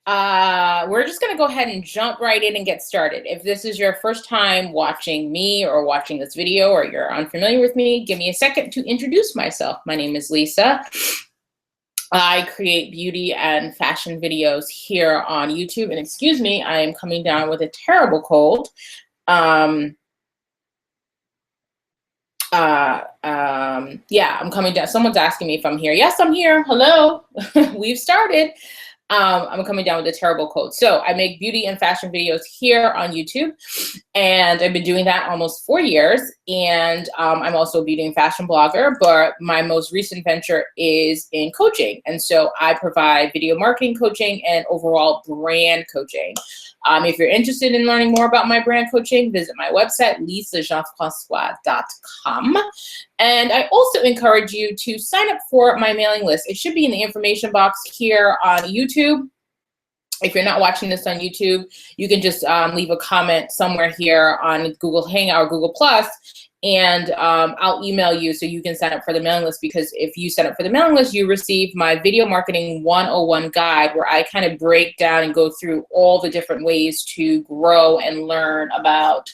We're just going to go ahead and jump right in and get started. If this is your first time watching me or watching this video, or you're unfamiliar with me, give me a second to introduce myself. My name is Lisa. I create beauty and fashion videos here on YouTube. And excuse me, I am coming down with a terrible cold. Yeah, I'm coming down. Someone's asking me if I'm here. Yes, I'm here. Hello. We've started. I'm coming down with a terrible cold. So I make beauty and fashion videos here on YouTube, and I've been doing that almost 4 years. And I'm also a beauty and fashion blogger, but my most recent venture is in coaching. And so I provide video marketing coaching and overall brand coaching. If you're interested in learning more about my brand coaching, visit my website, lisajeanfrancois.com. And I also encourage you to sign up for my mailing list. It should be in the information box here on YouTube. If you're not watching this on YouTube, you can just leave a comment somewhere here on Google Hangout or Google Plus, and I'll email you so you can sign up for the mailing list, because if you sign up for the mailing list, you receive my Video Marketing 101 guide, where I kind of break down and go through all the different ways to grow and learn about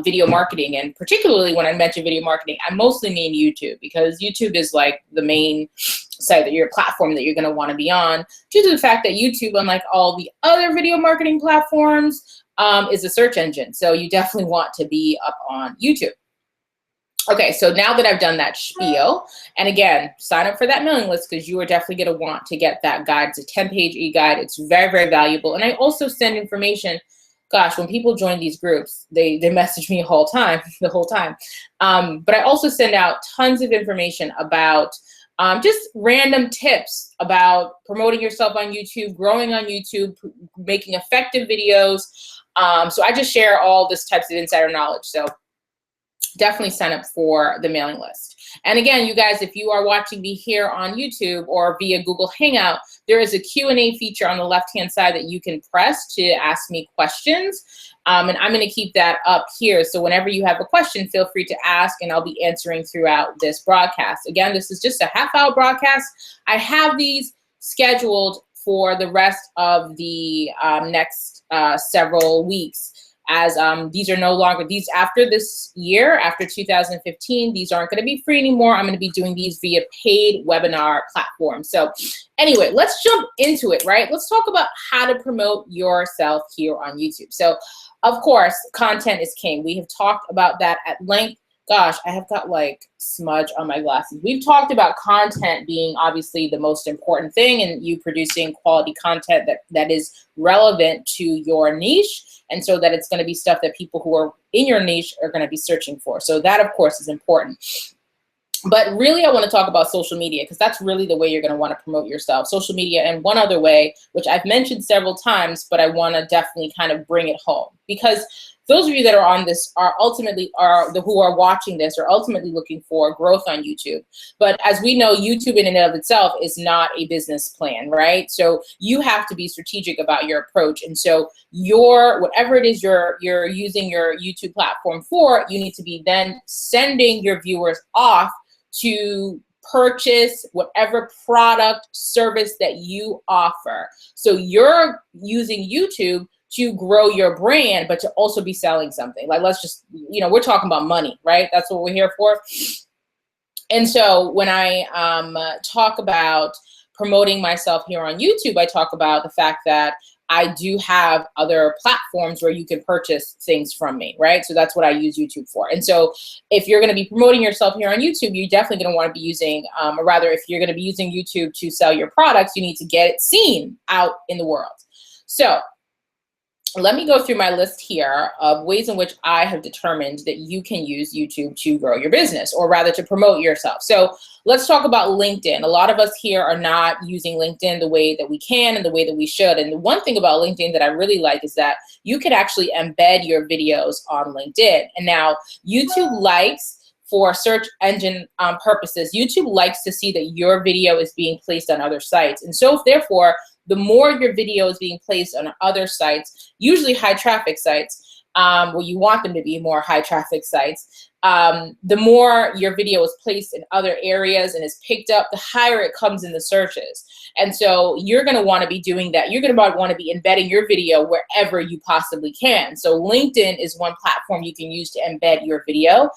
video marketing. And particularly when I mention video marketing, I mostly mean YouTube, because YouTube is like the main site, that your platform that you're going to want to be on, due to the fact that YouTube, unlike all the other video marketing platforms, is a search engine. So you definitely want to be up on YouTube. Okay, so now that I've done that spiel, and again, sign up for that mailing list, because you are definitely going to want to get that guide. It's a 10-page e-guide. It's very, very valuable. And I also send information. Gosh, when people join these groups, they message me the whole time. But I also send out tons of information about just random tips about promoting yourself on YouTube, growing on YouTube, making effective videos. So I just share all this types of insider knowledge. So definitely sign up for the mailing list. And again, you guys, if you are watching me here on YouTube or via Google Hangout, there is a Q&A feature on the left-hand side that you can press to ask me questions. And I'm going to keep that up here. So whenever you have a question, feel free to ask, and I'll be answering throughout this broadcast. Again, this is just a half-hour broadcast. I have these scheduled for the rest of the next several weeks, as these are no longer, these after this year, after 2015, these aren't going to be free anymore. I'm going to be doing these via paid webinar platforms. So anyway, let's jump into it, right? Let's talk about how to promote yourself here on YouTube. So of course, content is king. We have talked about that at length. Gosh, I have got like smudge on my glasses. We've talked about content being obviously the most important thing, and you producing quality content that is relevant to your niche, and so that it's going to be stuff that people who are in your niche are going to be searching for. So that, of course, is important. But really, I want to talk about social media, because that's really the way you're going to want to promote yourself. Social media, and one other way, which I've mentioned several times, but I want to definitely kind of bring it home, because those of you that are on this are ultimately who are watching this are ultimately looking for growth on YouTube. But as we know, YouTube in and of itself is not a business plan, right? So you have to be strategic about your approach. And so whatever it is you're using your YouTube platform for, you need to be then sending your viewers off to purchase whatever product, service that you offer. So you're using YouTube to grow your brand, but to also be selling something. Like, let's just, we're talking about money, right? That's what we're here for. And so when I talk about promoting myself here on YouTube, I talk about the fact that I do have other platforms where you can purchase things from me, right? So that's what I use YouTube for. And so if you're going to be promoting yourself here on YouTube, you're definitely going to want to be using, or rather, if you're going to be using YouTube to sell your products, you need to get it seen out in the world. So let me go through my list here of ways in which I have determined that you can use YouTube to grow your business, or rather to promote yourself. So let's talk about LinkedIn. A lot of us here are not using LinkedIn the way that we can and the way that we should. And the one thing about LinkedIn that I really like is that you could actually embed your videos on LinkedIn. And now YouTube likes, for search engine purposes, YouTube likes to see that your video is being placed on other sites. And so therefore, the more your video is being placed on other sites, usually high traffic sites, well, you want them to be more high traffic sites, the more your video is placed in other areas and is picked up, the higher it comes in the searches. And so you're going to want to be doing that. You're going to want to be embedding your video wherever you possibly can. So LinkedIn is one platform you can use to embed your video.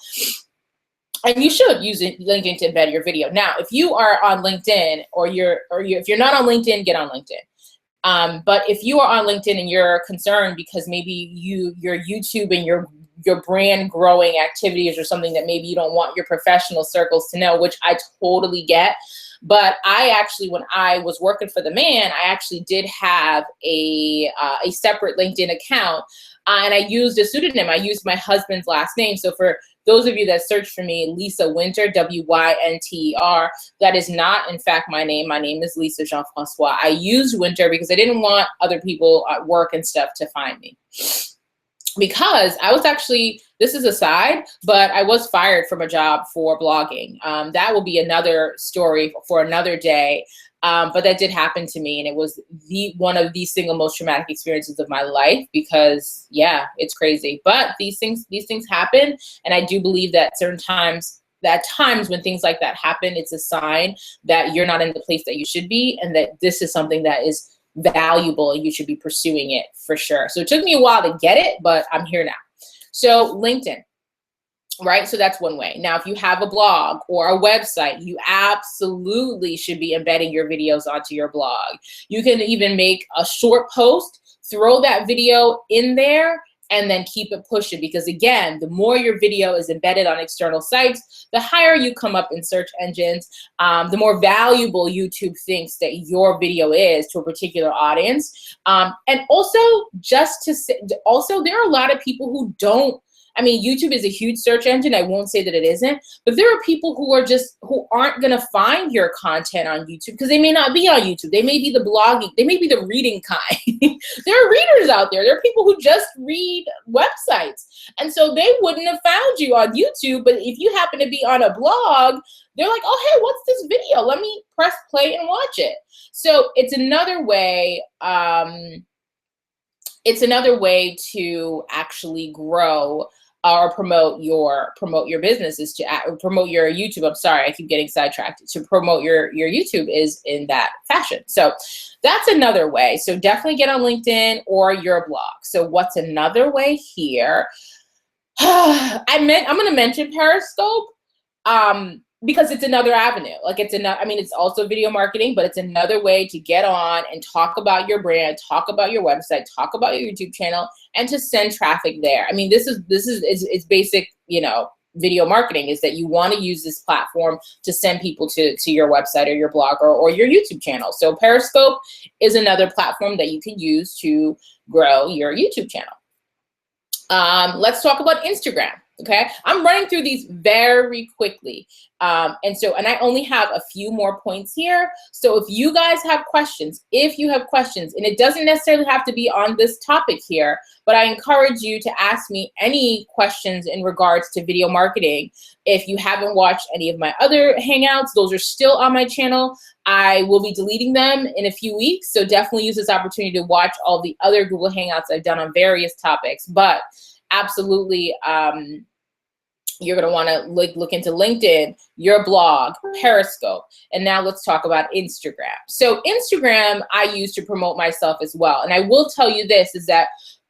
And you should use LinkedIn to embed your video. Now, if you are on LinkedIn, if you're not on LinkedIn, get on LinkedIn. But if you are on LinkedIn and you're concerned because maybe your YouTube and your brand growing activities or something that maybe you don't want your professional circles to know, which I totally get. But I actually, when I was working for the man, I actually did have a separate LinkedIn account, and I used a pseudonym. I used my husband's last name. So for those of you that search for me, Lisa Winter, W-Y-N-T-E-R, that is not, in fact, my name. My name is Lisa Jean-Francois. I used Winter because I didn't want other people at work and stuff to find me. Because I was actually, this is a side, but I was fired from a job for blogging. That will be another story for another day. But that did happen to me, and it was one of the single most traumatic experiences of my life because, yeah, it's crazy. But these things happen, and I do believe that times when things like that happen, it's a sign that you're not in the place that you should be, and that this is something that is valuable and you should be pursuing it for sure. So it took me a while to get it, but I'm here now. So LinkedIn, right? So that's one way. Now, if you have a blog or a website, you absolutely should be embedding your videos onto your blog. You can even make a short post, throw that video in there, and then keep it pushing, because again, the more your video is embedded on external sites, the higher you come up in search engines, the more valuable YouTube thinks that your video is to a particular audience. And also, just to say, also, there are a lot of people who don't, I mean, YouTube is a huge search engine. I won't say that it isn't, but there are people who aren't going to find your content on YouTube because they may not be on YouTube. They may be the blogging, they may be the reading kind. There are readers out there. There are people who just read websites. And so they wouldn't have found you on YouTube, but if you happen to be on a blog, they're like, oh, hey, what's this video? Let me press play and watch it. So it's another way, to actually grow or promote your business, is to promote your YouTube. I'm sorry, I keep getting sidetracked. To promote your YouTube is in that fashion. So that's another way. So definitely get on LinkedIn or your blog. So what's another way here? I'm going to mention Periscope. Because it's another avenue. Like it's also video marketing, but it's another way to get on and talk about your brand, talk about your website, talk about your YouTube channel, and to send traffic there. I mean, it's basic, video marketing, is that you want to use this platform to send people to your website or your blog or your YouTube channel. So Periscope is another platform that you can use to grow your YouTube channel. Let's talk about Instagram. Okay, I'm running through these very quickly. And I only have a few more points here. So if you guys have questions, and it doesn't necessarily have to be on this topic here, but I encourage you to ask me any questions in regards to video marketing. If you haven't watched any of my other Hangouts, those are still on my channel. I will be deleting them in a few weeks. So definitely use this opportunity to watch all the other Google Hangouts I've done on various topics. But absolutely, you're going to want to look into LinkedIn, your blog, Periscope, and now let's talk about Instagram. So Instagram I use to promote myself as well. And I will tell you this, is that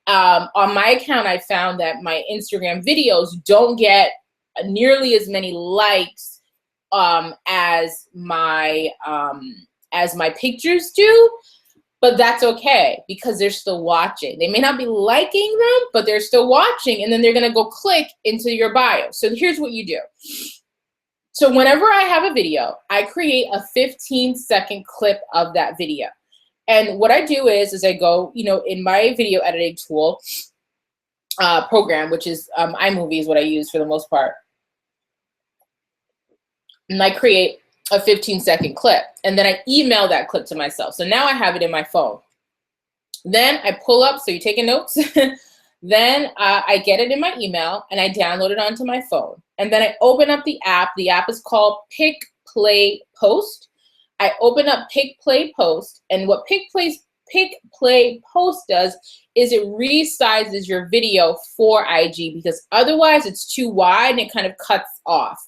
on my account, I found that my Instagram videos don't get nearly as many likes as my pictures do. But that's okay, because they're still watching. They may not be liking them, but they're still watching, and then they're gonna go click into your bio. So here's what you do. So whenever I have a video, I create a 15-second clip of that video. And what I do is I go, in my video editing tool program, which is iMovie is what I use for the most part. And I create a 15-second clip, and then I email that clip to myself. So now I have it in my phone. Then I pull up, so you're taking notes. Then I get it in my email and I download it onto my phone. And then I open up the app. The app is called Pick, Play, Post. I open up Pick, Play, Post, and what Pick, pick, play, post does is it resizes your video for IG, because otherwise it's too wide and it kind of cuts off.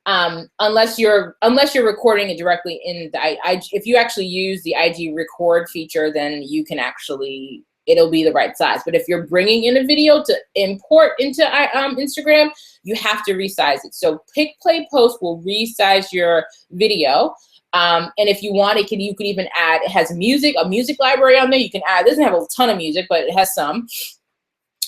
Unless you're recording it directly in the IG. If you actually use the IG record feature, then you can actually, it'll be the right size. But if you're bringing in a video to import into Instagram, you have to resize it. So pick, play, post will resize your video. And if you want, you could even add, it has music, a music library on there. You can add, it doesn't have a ton of music, but it has some.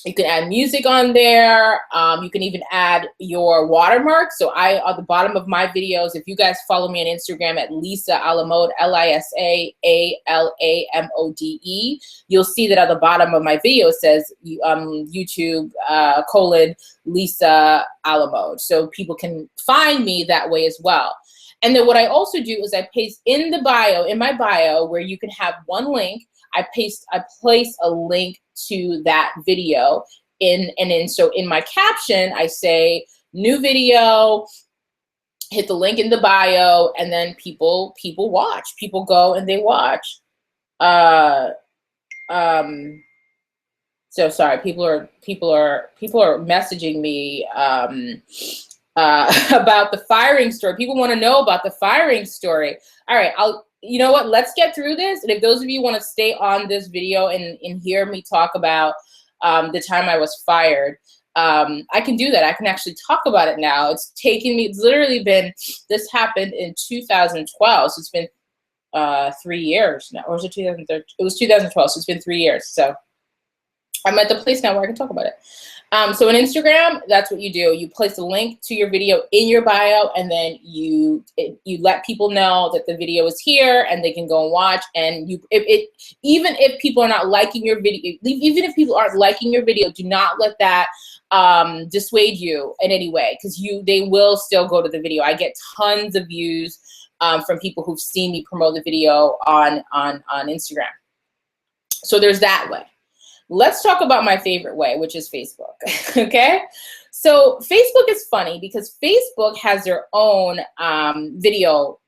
You can add music on there. You can even add your watermark. So at the bottom of my videos, if you guys follow me on Instagram at Lisa Alamode, LISAALAMODE, you'll see that at the bottom of my video it says YouTube Lisa Alamode. So people can find me that way as well. And then what I also do is I paste in the bio, in my bio, where you can have one link. I place a link to that video so in my caption I say new video, hit the link in the bio, and then people watch. People go and they watch. So sorry, people are messaging me about the firing story. People want to know about the firing story. All right, you know what? Let's get through this. And if those of you want to stay on this video and hear me talk about the time I was fired, I can do that. I can actually talk about it now. It's literally been, this happened in 2012. So it's been 3 years now. Or was it 2013? It was 2012. So it's been 3 years. So I'm at the place now where I can talk about it. So on Instagram, that's what you do. You place a link to your video in your bio, and then you let people know that the video is here, and they can go and watch. And even if people are not liking your video, even if people aren't liking your video, do not let that dissuade you in any way, because they will still go to the video. I get tons of views from people who've seen me promote the video on Instagram. So there's that way. Let's talk about my favorite way, which is Facebook. Okay, so Facebook is funny because Facebook has their own video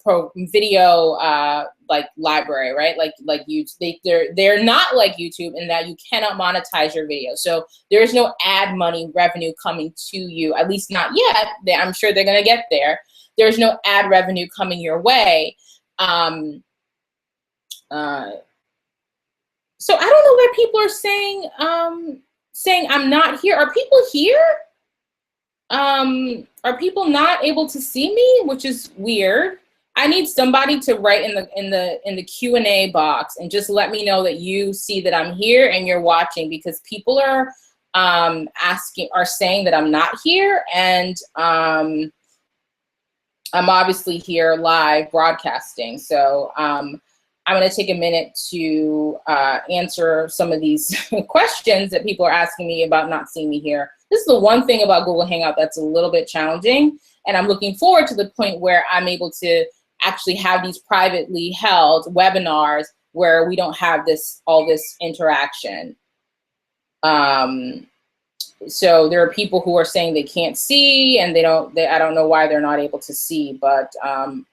like library, right? Like YouTube. They're not like YouTube in that you cannot monetize your video. So there's no ad money revenue coming to you, at least not yet. I'm sure they're gonna get there. There's no ad revenue coming your way. So I don't know why people are saying I'm not here. Are people here? Are people not able to see me? Which is weird. I need somebody to write in the Q&A box and just let me know that you see that I'm here and you're watching, because people are saying that I'm not here, and I'm obviously here live broadcasting. So I'm going to take a minute to answer some of these questions that people are asking me about not seeing me here. This is the one thing about Google Hangout that's a little bit challenging, and I'm looking forward to the point where I'm able to actually have these privately held webinars where we don't have all this interaction. So there are people who are saying they can't see, and I don't know why they're not able to see, but I'm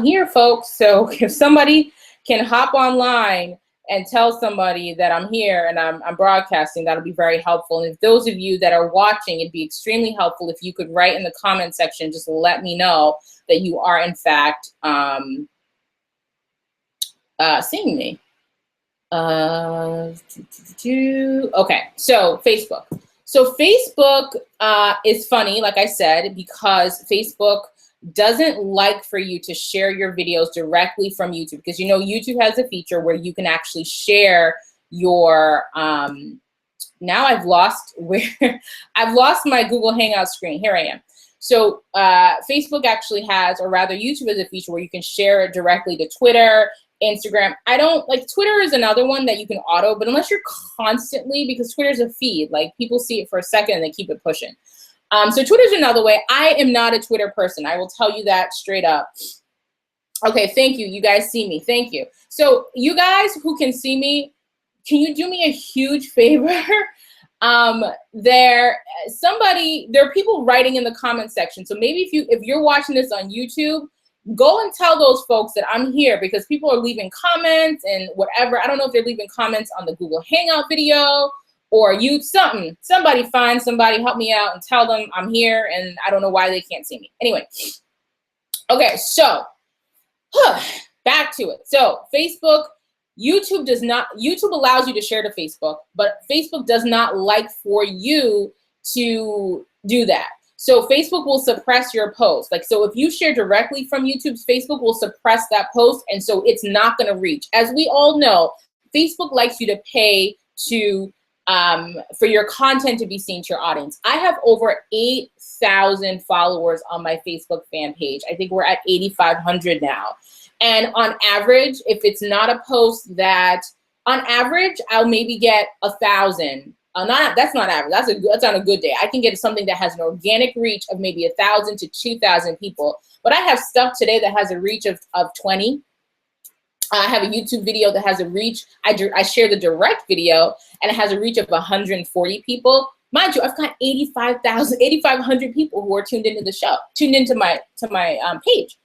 here, folks. So if somebody can hop online and tell somebody that I'm here and I'm broadcasting, that'll be very helpful. And if those of you that are watching, it'd be extremely helpful if you could write in the comment section, just let me know that you are in fact seeing me. Okay, so Facebook. So Facebook is funny, like I said, because Facebook doesn't like for you to share your videos directly from YouTube, because you know YouTube has a feature where you can actually share your now I've lost my Google Hangout screen. Here I am. So Facebook actually has, or rather YouTube has a feature where you can share it directly to Twitter, Instagram. I don't like Twitter is another one that you can auto, but unless you're constantly, because Twitter's a feed, like people see it for a second and they keep it pushing. So Twitter's another way. I am not a Twitter person. I will tell you that straight up. Okay, thank you. You guys see me. Thank you. So you guys who can see me, can you do me a huge favor? There are people writing in the comment section. So maybe if you're watching this on YouTube, go and tell those folks that I'm here, because people are leaving comments and whatever. I don't know if they're leaving comments on the Google Hangout video or somebody find somebody, help me out and tell them I'm here and I don't know why they can't see me. Anyway, okay, so back to it. So Facebook, YouTube allows you to share to Facebook, but Facebook does not like for you to do that. So Facebook will suppress your post. Like, so if you share directly from YouTube, Facebook will suppress that post, and so it's not going to reach. As we all know, Facebook likes you to pay to for your content to be seen to your audience. I have over 8,000 followers on my Facebook fan page. I think we're at 8,500 now. And on average, if it's not a post that, on average, I'll maybe get 1,000. That's not average. That's on a good day. I can get something that has an organic reach of maybe 1,000 to 2,000 people. But I have stuff today that has a reach of 20. I have a YouTube video that has a reach. I share the direct video and it has a reach of 140 people. Mind you, I've got 8,500 people who are tuned into the show, tuned into my page.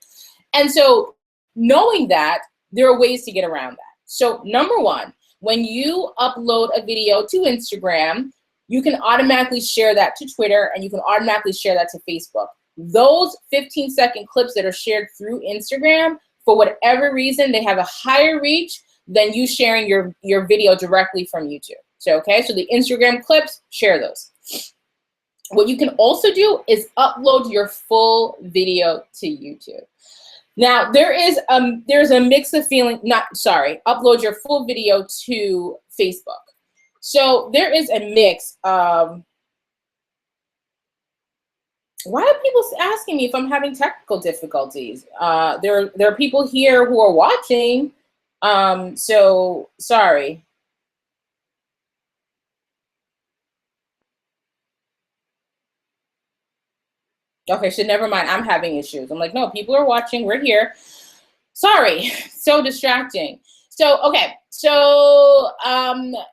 And so knowing that, there are ways to get around that. So number one, when you upload a video to Instagram, you can automatically share that to Twitter and you can automatically share that to Facebook. Those 15-second clips that are shared through Instagram, for whatever reason, they have a higher reach than you sharing your video directly from YouTube. So, okay, so the Instagram clips, share those. What you can also do is upload your full video to YouTube. Now, there's a mix of upload your full video to Facebook. So there is a mix of, why are people asking me if I'm having technical difficulties? There are people here who are watching, so sorry. Okay, so never mind, I'm having issues. I'm like, no, people are watching, we're here. Sorry, so distracting. So, okay, so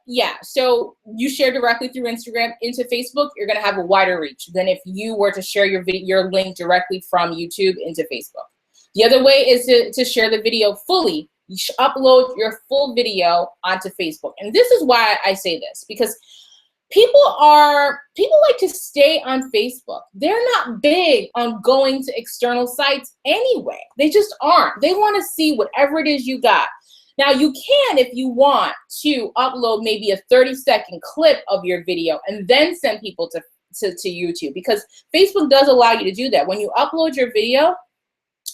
yeah, so you share directly through Instagram into Facebook, you're gonna have a wider reach than if you were to share your link directly from YouTube into Facebook. The other way is to share the video fully. You should upload your full video onto Facebook. And this is why I say this, because people like to stay on Facebook. They're not big on going to external sites anyway. They just aren't. They want to see whatever it is you got. Now you can, if you want to, upload maybe a 30-second clip of your video and then send people to YouTube, because Facebook does allow you to do that. When you upload your video,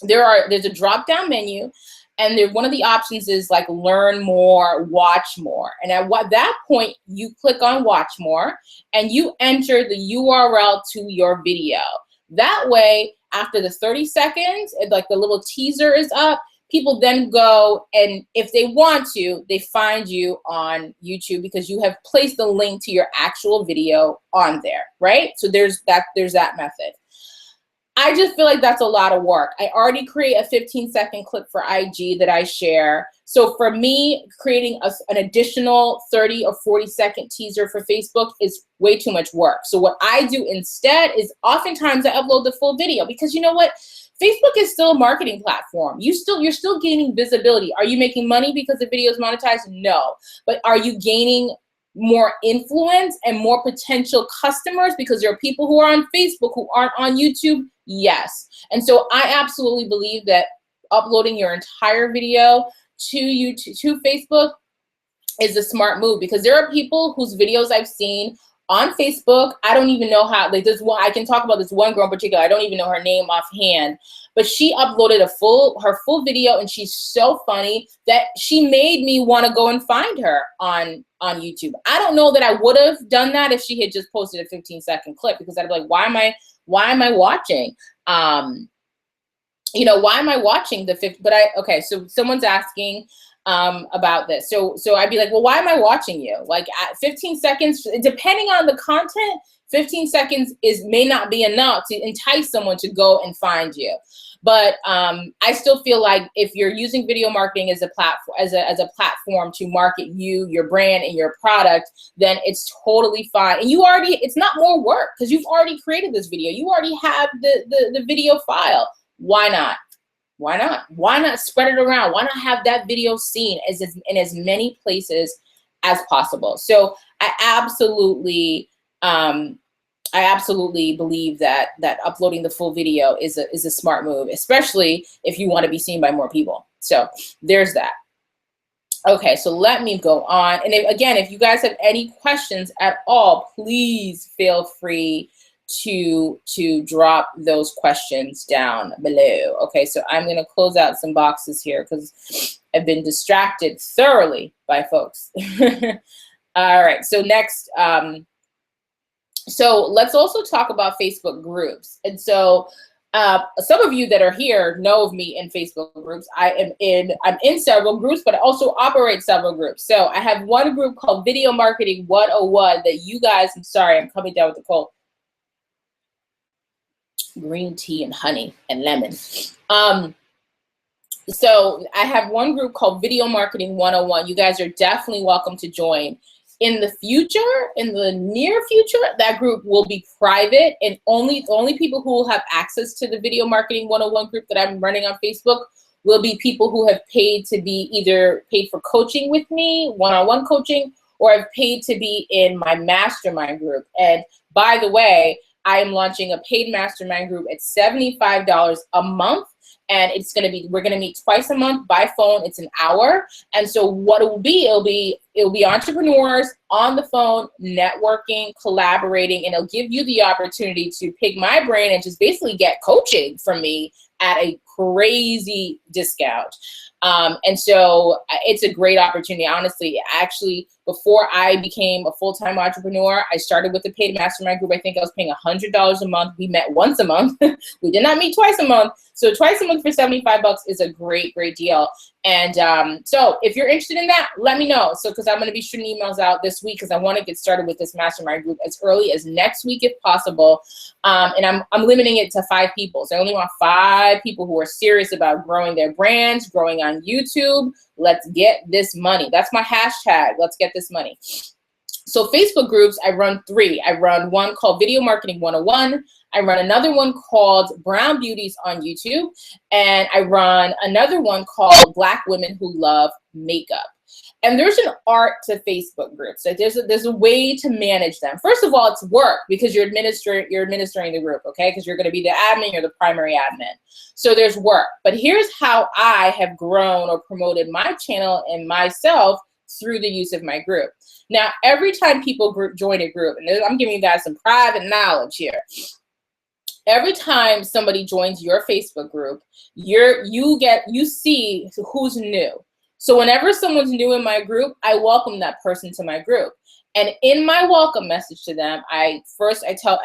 there's a drop-down menu, and one of the options is like learn more, watch more. And at that point, you click on watch more and you enter the URL to your video. That way, after the 30 seconds, like the little teaser is up, people then go, and if they want to, they find you on YouTube because you have placed the link to your actual video on there, right? So there's that method. I just feel like that's a lot of work. I already create a 15-second clip for IG that I share. So for me, creating an additional 30 or 40-second teaser for Facebook is way too much work. So what I do instead is oftentimes I upload the full video, because you know what? Facebook is still a marketing platform. You're still gaining visibility. Are you making money because the video is monetized? No. But are you gaining more influence and more potential customers because there are people who are on Facebook who aren't on YouTube? Yes. And so I absolutely believe that uploading your entire video to YouTube, to Facebook, is a smart move, because there are people whose videos I've seen on Facebook. I don't even know how, like, I can talk about this one girl in particular. I don't even know her name offhand, but she uploaded her full video, and she's so funny that she made me want to go and find her on YouTube. I don't know that I would have done that if she had just posted a 15-second clip, because I'd be like, why am I watching? Why am I watching the 50? But okay, so someone's asking about this. So I'd be like, well, why am I watching you? Like, at 15 seconds, depending on the content, 15 seconds may not be enough to entice someone to go and find you. But I still feel like if you're using video marketing as a platform to market you, your brand, and your product, then it's totally fine. And it's not more work, because you've already created this video. You already have the video file. Why not? Why not? Why not spread it around? Why not have that video seen in as many places as possible? So I absolutely believe that uploading the full video is a smart move, especially if you want to be seen by more people. So there's that. Okay, so let me go on. And again, if you guys have any questions at all, please feel free to drop those questions down below. Okay, so I'm going to close out some boxes here because I've been distracted thoroughly by folks. All right, so next, so let's also talk about Facebook groups. And so some of you that are here know of me in Facebook groups. I'm in several groups, but I also operate several groups. So I have one group called Video Marketing 101 that you guys, I'm sorry, I'm coming down with the cold. Green tea and honey and lemon. So I have one group called Video Marketing 101. You guys are definitely welcome to join. In the future, in the near future, that group will be private, and the only people who will have access to the Video Marketing 101 group that I'm running on Facebook will be people who have paid to be either paid for coaching with me, one-on-one coaching, or have paid to be in my mastermind group. And by the way, I am launching a paid mastermind group at $75 a month. And we're going to meet twice a month by phone. It's an hour. And so what it will be entrepreneurs on the phone, networking, collaborating, and it'll give you the opportunity to pick my brain and just basically get coaching from me at a crazy discount. And so it's a great opportunity. Honestly, actually, before I became a full-time entrepreneur, I started with the paid mastermind group. I think I was paying $100 a month. We met once a month. We did not meet twice a month. So twice a month for $75 is a great, great deal. And so if you're interested in that, let me know. So, because I'm going to be shooting emails out this week because I want to get started with this mastermind group as early as next week if possible. And I'm limiting it to 5 people. So I only want 5 people who are serious about growing their brands, growing on YouTube. Let's get this money. That's my hashtag. Let's get this money. So Facebook groups, I run 3. I run one called Video Marketing 101. I run another one called Brown Beauties on YouTube. And I run another one called Black Women Who Love Makeup. And there's an art to Facebook groups. So there's a way to manage them. First of all, it's work because you're administering the group, okay? Because you're going to be the admin, you're the primary admin. So there's work. But here's how I have grown or promoted my channel and myself through the use of my group. Now, every time people join a group, and I'm giving you guys some private knowledge here. Every time somebody joins your Facebook group, you see who's new. So whenever someone's new in my group, I welcome that person to my group. And in my welcome message to them, I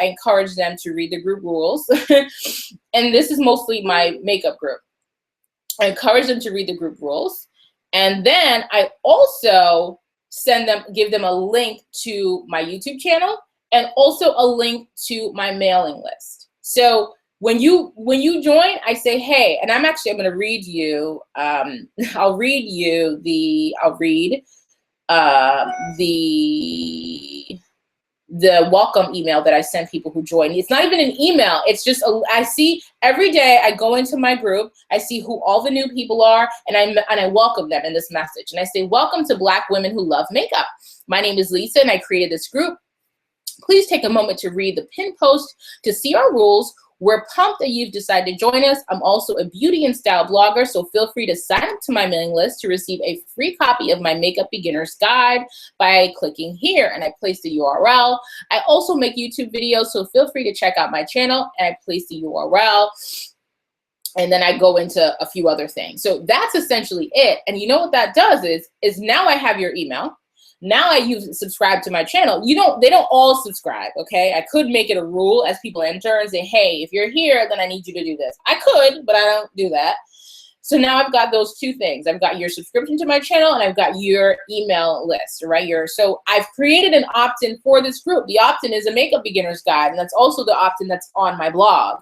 encourage them to read the group rules. And this is mostly my makeup group. I encourage them to read the group rules. And then I also give them a link to my YouTube channel and also a link to my mailing list. So when you join, I say, hey, and I'm going to read you, I'll read the welcome email that I send people who join. It's not even an email. It's just, I see every day I go into my group, I see who all the new people are, and I welcome them in this message. And I say, welcome to Black Women Who Love Makeup. My name is Lisa, and I created this group. Please take a moment to read the pinned post to see our rules. We're pumped that you've decided to join us. I'm also a beauty and style blogger, so feel free to sign up to my mailing list to receive a free copy of my Makeup Beginner's Guide by clicking here, and I place the URL. I also make YouTube videos, so feel free to check out my channel, and I place the URL. And then I go into a few other things. So that's essentially it. And you know what that does is now I have your email. Now subscribe to my channel. They don't all subscribe, okay? I could make it a rule as people enter and say, hey, if you're here, then I need you to do this. I could, but I don't do that. So now I've got those 2 things. I've got your subscription to my channel and I've got your email list, right? So I've created an opt-in for this group. The opt-in is a makeup beginner's guide, and that's also the opt-in that's on my blog.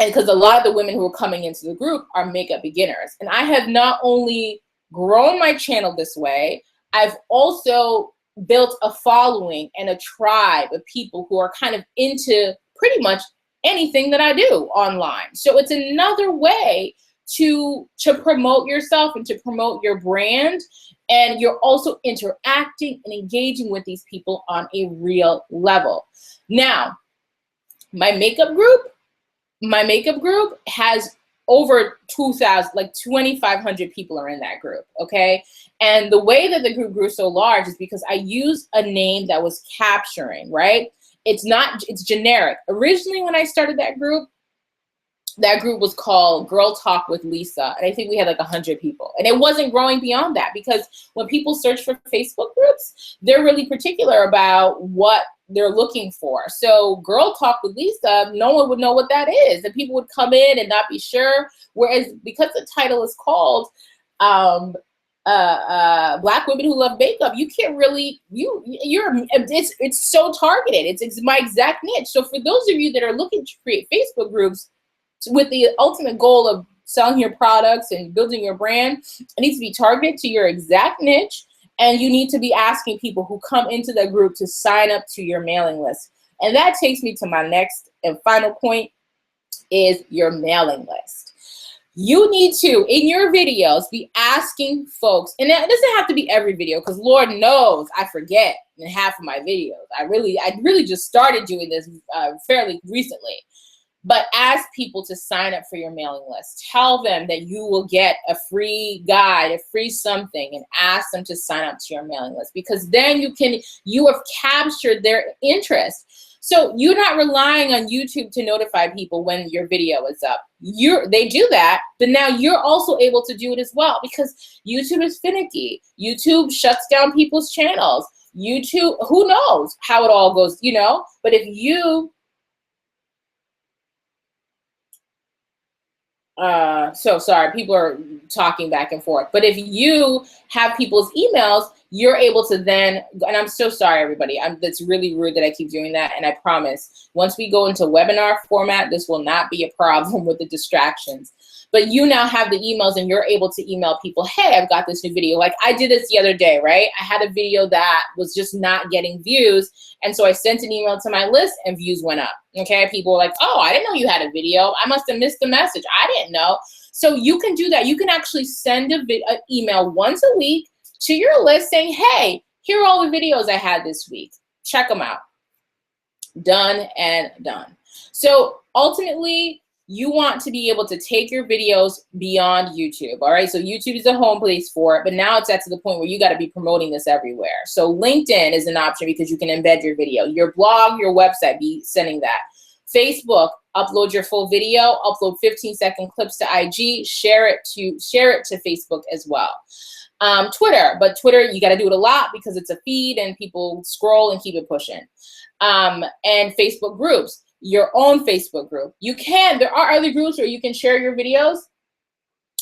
And because a lot of the women who are coming into the group are makeup beginners. And I have not only grown my channel this way, I've also built a following and a tribe of people who are kind of into pretty much anything that I do online. So it's another way to promote yourself and to promote your brand. And you're also interacting and engaging with these people on a real level. Now, my makeup group has over 2,000, like 2,500 people are in that group, okay? And the way that the group grew so large is because I used a name that was capturing, right? It's generic. Originally, when I started that group was called Girl Talk with Lisa. And I think we had like 100 people. And it wasn't growing beyond that, because when people search for Facebook groups, they're really particular about what they're looking for. So Girl Talk with Lisa, no one would know what that is. And people would come in and not be sure. Whereas because the title is called Black Women Who Love Makeup, you can't really, it's so targeted. It's my exact niche. So for those of you that are looking to create Facebook groups with the ultimate goal of selling your products and building your brand, it needs to be targeted to your exact niche, and you need to be asking people who come into the group to sign up to your mailing list. And that takes me to my next and final point, is your mailing list. You need to, in your videos, be asking folks, and it doesn't have to be every video, because Lord knows I forget in half of my videos. I really just started doing this fairly recently. But ask people to sign up for your mailing list. Tell them that you will get a free guide, a free something, and ask them to sign up to your mailing list, because then you have captured their interest. So you're not relying on YouTube to notify people when your video is up. They do that, but now you're also able to do it as well, because YouTube is finicky. YouTube shuts down people's channels. YouTube, who knows how it all goes, But if you so sorry, people are talking back and forth. But if you have people's emails, you're able to then, and I'm so sorry, everybody. That's really rude that I keep doing that. And I promise, once we go into webinar format, this will not be a problem with the distractions. But you now have the emails, and you're able to email people, hey, I've got this new video. Like I did this the other day, right? I had a video that was just not getting views. And so I sent an email to my list, and views went up. Okay, people were like, oh, I didn't know you had a video. I must have missed the message. I didn't know. So you can do that. You can actually send an email once a week to your list saying, hey, here are all the videos I had this week. Check them out. Done and done. So ultimately, you want to be able to take your videos beyond YouTube, all right? So YouTube is a home place for it, but now it's at to the point where you got to be promoting this everywhere. So LinkedIn is an option, because you can embed your video. Your blog, your website, be sending that. Facebook, upload your full video, upload 15-second clips to IG, share it to Facebook as well. Twitter, but Twitter, you got to do it a lot because it's a feed and people scroll and keep it pushing. And Facebook groups. Your own Facebook group. There are other groups where you can share your videos.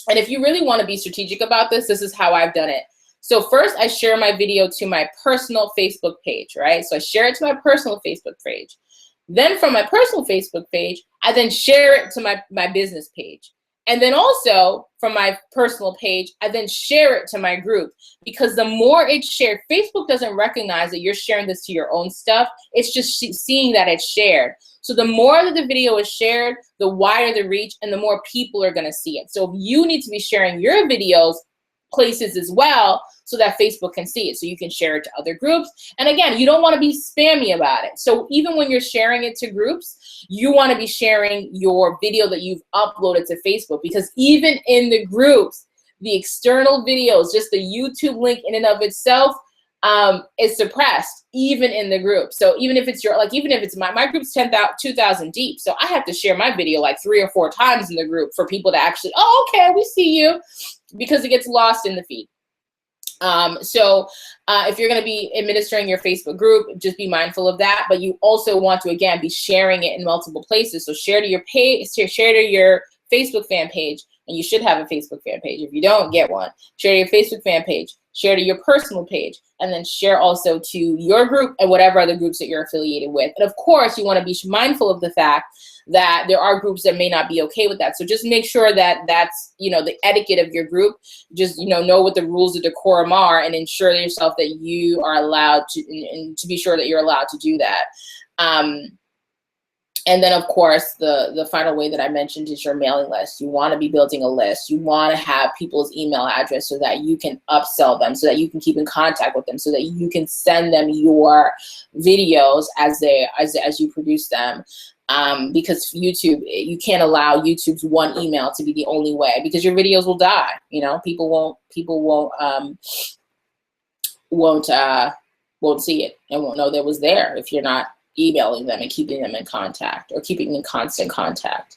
And if you really want to be strategic about this, this is how I've done it. So first I share my video to my personal Facebook page, right? So I share it to my personal Facebook page. Then from my personal Facebook page, I then share it to my business page. And then also from my personal page, I then share it to my group, because the more it's shared, Facebook doesn't recognize that you're sharing this to your own stuff. It's just seeing that it's shared. So the more that the video is shared, the wider the reach, and the more people are going to see it. So if you need to be sharing your videos places as well, so that Facebook can see it, so you can share it to other groups. And again, you don't want to be spammy about it. So even when you're sharing it to groups, you want to be sharing your video that you've uploaded to Facebook, because even in the groups, the external videos, just the YouTube link in and of itself, is suppressed even in the group. So even if it's even if it's my group's 2,000 deep, so I have to share my video like 3 or 4 times in the group for people to actually, oh, okay, we see you, because it gets lost in the feed. If you're going to be administering your Facebook group, just be mindful of that. But you also want to, again, be sharing it in multiple places. So share to your page, share to your Facebook fan page, and you should have a Facebook fan page. If you don't, get one. Share to your Facebook fan page, share to your personal page, and then share also to your group and whatever other groups that you're affiliated with. And of course, you want to be mindful of the fact that there are groups that may not be okay with that. So just make sure that that's, the etiquette of your group. Just, know what the rules of decorum are, and ensure yourself that you are allowed to, and to be sure that you're allowed to do that. And then, of course, the final way that I mentioned is your mailing list. You want to be building a list. You want to have people's email address so that you can upsell them, so that you can keep in contact with them, so that you can send them your videos as you produce them. Because YouTube, you can't allow YouTube's one email to be the only way, because your videos will die. You know, people won't see it and won't know that it was there if you're not emailing them and keeping them in contact, or keeping in constant contact.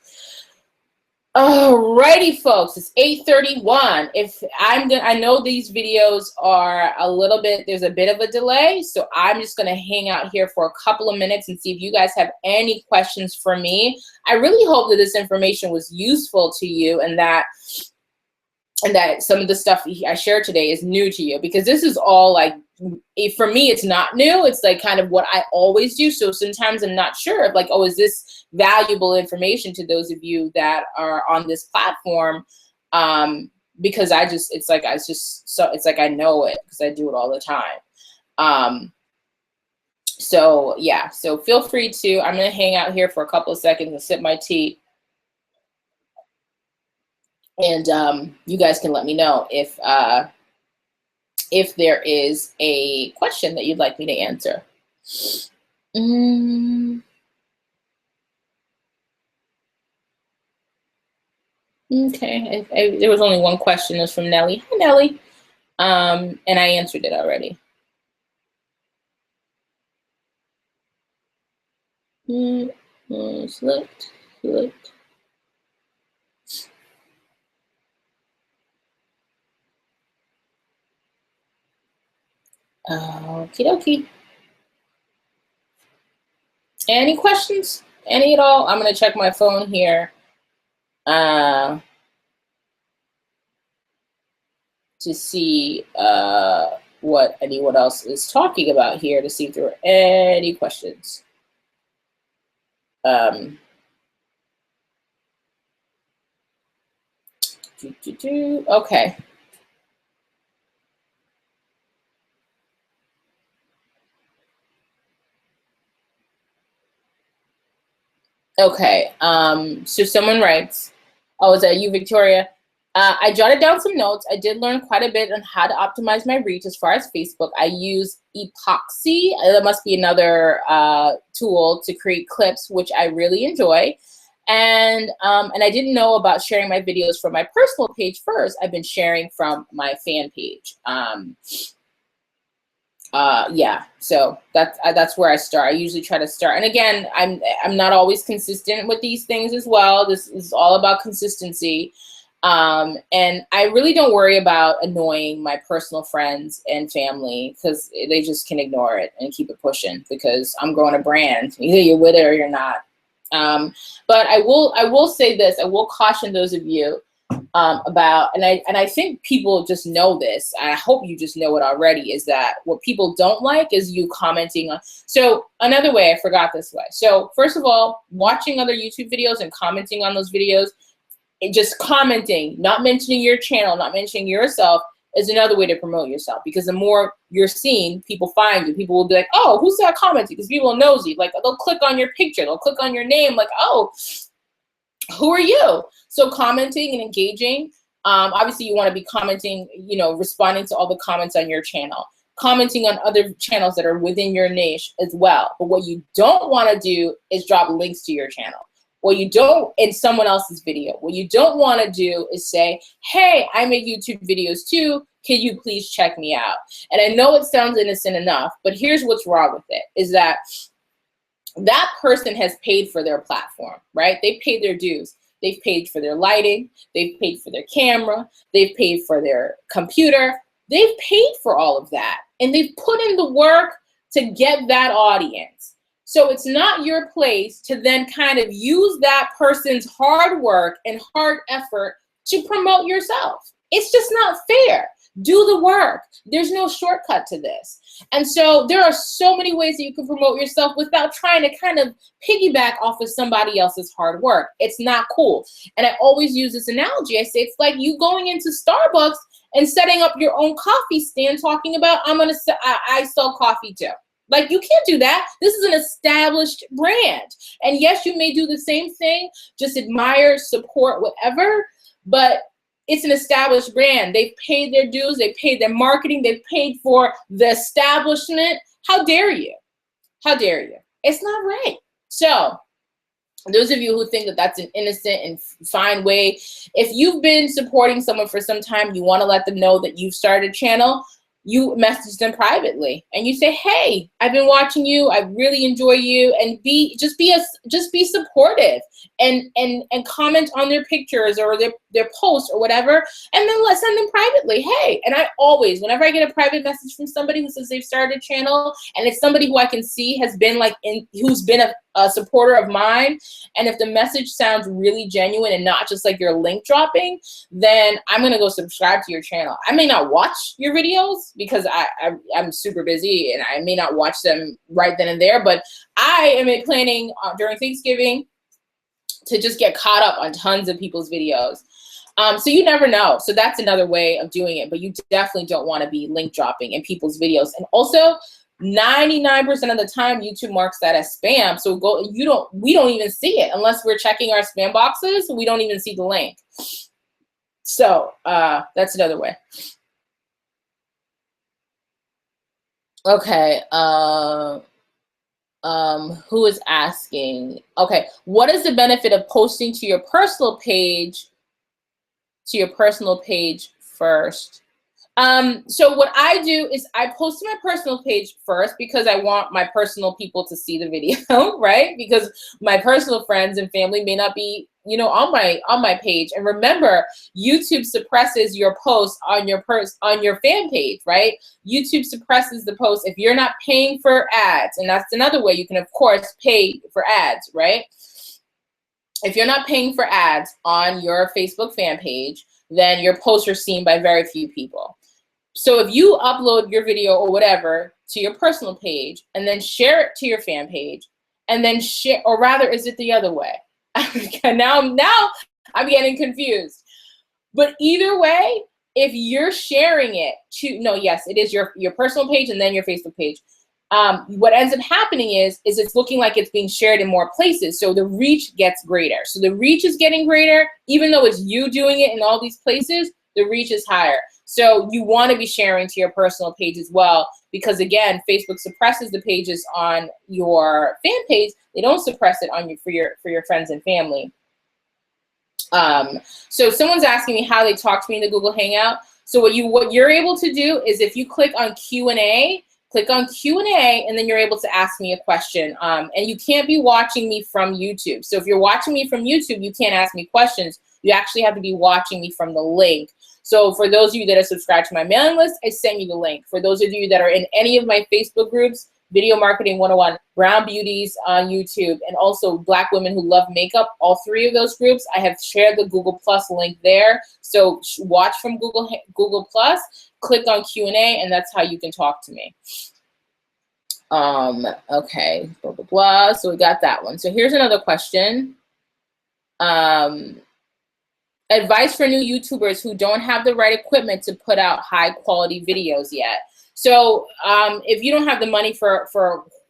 Alrighty, folks, it's 8:31. I know these videos are a little bit, there's a bit of a delay, so I'm just gonna hang out here for a couple of minutes and see if you guys have any questions for me. I really hope that this information was useful to you, and that some of the stuff I shared today is new to you, because this is all like, for me, it's not new. It's like kind of what I always do. So sometimes I'm not sure of like, oh, is this valuable information to those of you that are on this platform? Because it's like I know it because I do it all the time. So yeah, so feel free to, I'm gonna hang out here for a couple of seconds and sip my tea. And you guys can let me know if there is a question that you'd like me to answer. Okay, there was only one question. It was from Nellie. Hi, Nellie. And I answered it already. Select. Okie dokie. Any questions? Any at all? I'm gonna check my phone here to see what anyone else is talking about here, to see if there are any questions. Okay. Okay, so someone writes, oh, is that you, Victoria? I jotted down some notes. I did learn quite a bit on how to optimize my reach as far as Facebook. I use Epoxy. That must be another tool to create clips, which I really enjoy. And I didn't know about sharing my videos from my personal page first. I've been sharing from my fan page. Yeah, so that's where I start. I usually try to start, and again, I'm not always consistent with these things as well. This is all about consistency, and I really don't worry about annoying my personal friends and family, because they just can ignore it and keep it pushing, because I'm growing a brand. Either you're with it or you're not. But I will say this. I will caution those of you about, and I think people just know this. I hope you just know it already, is that what people don't like is you commenting on. So another way, I forgot this way. So first of all, watching other YouTube videos and commenting on those videos, and just commenting, not mentioning your channel, not mentioning yourself, is another way to promote yourself, because the more you're seen, people find you. People will be like, oh, who's that commenting? Because people know you. Like, they'll click on your picture, they'll click on your name, like, oh, who are you? So commenting and engaging, obviously you want to be commenting, responding to all the comments on your channel, commenting on other channels that are within your niche as well. But what you don't want to do is drop links to your channel. What you don't, in someone else's video, what you don't want to do is say, hey, I make YouTube videos too, can you please check me out? And I know it sounds innocent enough, but here's what's wrong with it, is that person has paid for their platform, right? They paid their dues. They've paid for their lighting. They've paid for their camera. They've paid for their computer. They've paid for all of that. And they've put in the work to get that audience. So it's not your place to then kind of use that person's hard work and hard effort to promote yourself. It's just not fair. Do the work. There's no shortcut to this. And so there are so many ways that you can promote yourself without trying to kind of piggyback off of somebody else's hard work. It's not cool. And I always use this analogy. I say it's like you going into Starbucks and setting up your own coffee stand talking about, I sell coffee too. Like, you can't do that. This is an established brand. And yes, you may do the same thing, just admire, support, whatever, but it's an established brand. They've paid their dues, they've paid their marketing, they've paid for the establishment. How dare you? How dare you? It's not right. So those of you who think that that's an innocent and fine way, if you've been supporting someone for some time, you want to let them know that you've started a channel, you message them privately and you say, hey, I've been watching you, I really enjoy you, and just be supportive and comment on their pictures or their posts or whatever, and then let's send them privately, hey. And I always, whenever I get a private message from somebody who says they've started a channel and it's somebody who I can see has been who's been a supporter of mine, and if the message sounds really genuine and not just like you're link dropping, then I'm gonna go subscribe to your channel. I may not watch your videos because I'm super busy and I may not watch them right then and there, but I am planning during Thanksgiving to just get caught up on tons of people's videos. So you never know. So that's another way of doing it, but you definitely don't want to be link dropping in people's videos. And also 99% of the time YouTube marks that as spam. So we don't even see it unless we're checking our spam boxes. We don't even see the link. So that's another way. Okay. Who is asking? Okay, what is the benefit of posting to your personal page? To your personal page first. So what I do is I post to my personal page first because I want my personal people to see the video, right? Because my personal friends and family may not be, on my page. And remember, YouTube suppresses your post on your fan page, right? YouTube suppresses the post if you're not paying for ads, and that's another way you can, of course, pay for ads, right? If you're not paying for ads on your Facebook fan page, then your posts are seen by very few people. So if you upload your video or whatever to your personal page and then share it to your fan page and then share, or rather, is it the other way? now I'm getting confused. But either way, if you're sharing it yes, it is your personal page and then your Facebook page. What ends up happening is it's looking like it's being shared in more places. So the reach gets greater. So the reach is getting greater, even though it's you doing it in all these places, the reach is higher. So you want to be sharing to your personal page as well, because again, Facebook suppresses the pages on your fan page. They don't suppress it for your friends and family. So someone's asking me how they talk to me in the Google Hangout. So what you're able to do is if you click on Q&A, and then you're able to ask me a question. And you can't be watching me from YouTube. So if you're watching me from YouTube, you can't ask me questions. You actually have to be watching me from the link. So for those of you that are subscribed to my mailing list, I send you the link. For those of you that are in any of my Facebook groups, Video Marketing 101, Brown Beauties on YouTube, and also Black Women Who Love Makeup, all three of those groups, I have shared the Google Plus link there. So watch from Google Plus, click on Q&A, and that's how you can talk to me. Okay, blah, blah, blah. So we got that one. So here's another question. Advice for new YouTubers who don't have the right equipment to put out high quality videos yet. So if you don't have the money for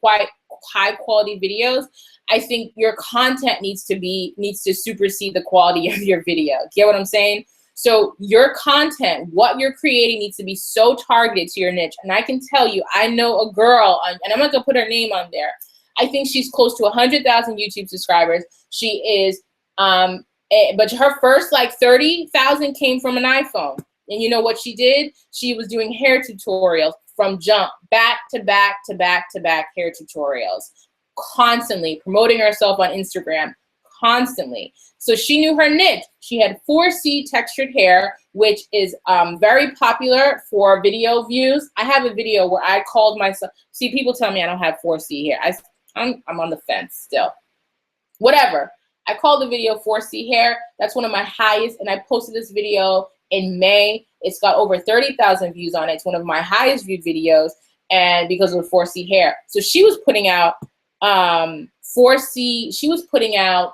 quite high quality videos, I think your content needs to supersede the quality of your video. Get what I'm saying? So your content, what you're creating, needs to be so targeted to your niche. And I can tell you, I know a girl, and I'm not gonna put her name on there. I think she's close to 100,000 YouTube subscribers. She is, but her first like 30,000 came from an iPhone. And you know what she did? She was doing hair tutorials from jump, back to back to back to back hair tutorials, constantly promoting herself on Instagram, constantly. So she knew her niche. She had 4C textured hair, which is very popular for video views. I have a video where I called myself, see, people tell me I don't have 4C hair. I'm on the fence still. Whatever. I called the video 4C hair. That's one of my highest, and I posted this video in May. It's got over 30,000 views on it. It's one of my highest viewed videos, and because of the 4C hair. So she was putting out 4C, she was putting out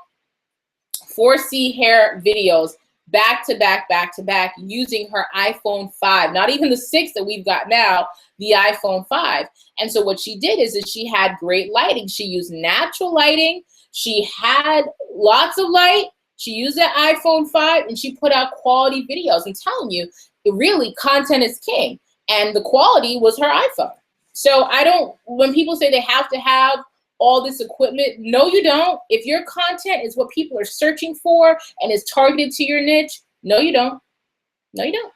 4C hair videos back to back, back to back, using her iPhone 5, not even the 6 that we've got now, the iPhone 5. And so what she did is she had great lighting. She used natural lighting. She had lots of light. She used that iPhone 5 and she put out quality videos. I'm telling you, really, content is king. And the quality was her iPhone. So when people say they have to have all this equipment, no, you don't. If your content is what people are searching for and is targeted to your niche, no, you don't. No, you don't.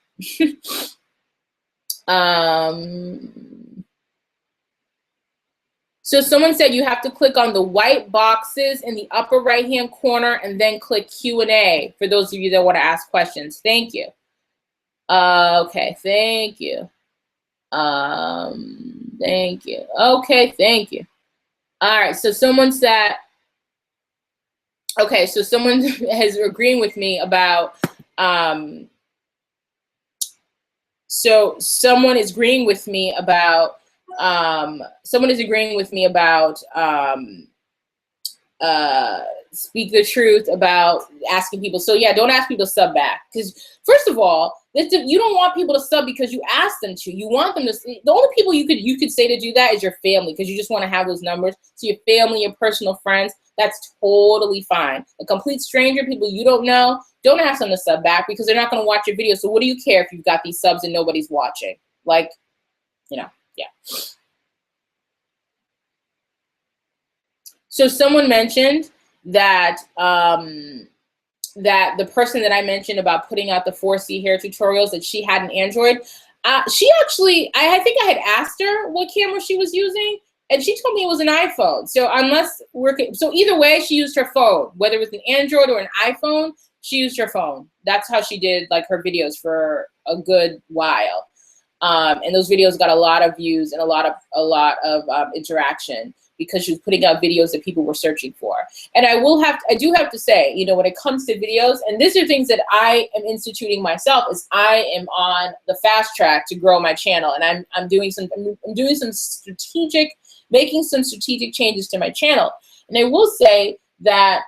So someone said you have to click on the white boxes in the upper right-hand corner and then click Q&A for those of you that want to ask questions. Thank you. Okay, thank you. Thank you. Okay, thank you. All right, so someone said, okay, so someone is agreeing with me about, so someone is agreeing with me about, speak the truth about asking people. So yeah, don't ask people to sub back, because first of all, you don't want people to sub because you ask them to. You want them to. The only people you could say to do that is your family, because you just want to have those numbers. So your family, your personal friends, that's totally fine. A complete stranger, people you don't know, don't ask them to sub back because they're not going to watch your video. So what do you care if you've got these subs and nobody's watching? Like, you know, yeah. So someone mentioned that that the person that I mentioned about putting out the 4C hair tutorials, that she had an Android. She actually, I think I had asked her what camera she was using, and she told me it was an iPhone. So so either way, she used her phone, whether it was an Android or an iPhone, she used her phone. That's how she did like her videos for a good while. And those videos got a lot of views and a lot of interaction, because she was putting out videos that people were searching for. And I do have to say, you know, when it comes to videos, and these are things that I am instituting myself, is I am on the fast track to grow my channel, and I'm doing some making some strategic changes to my channel. And I will say that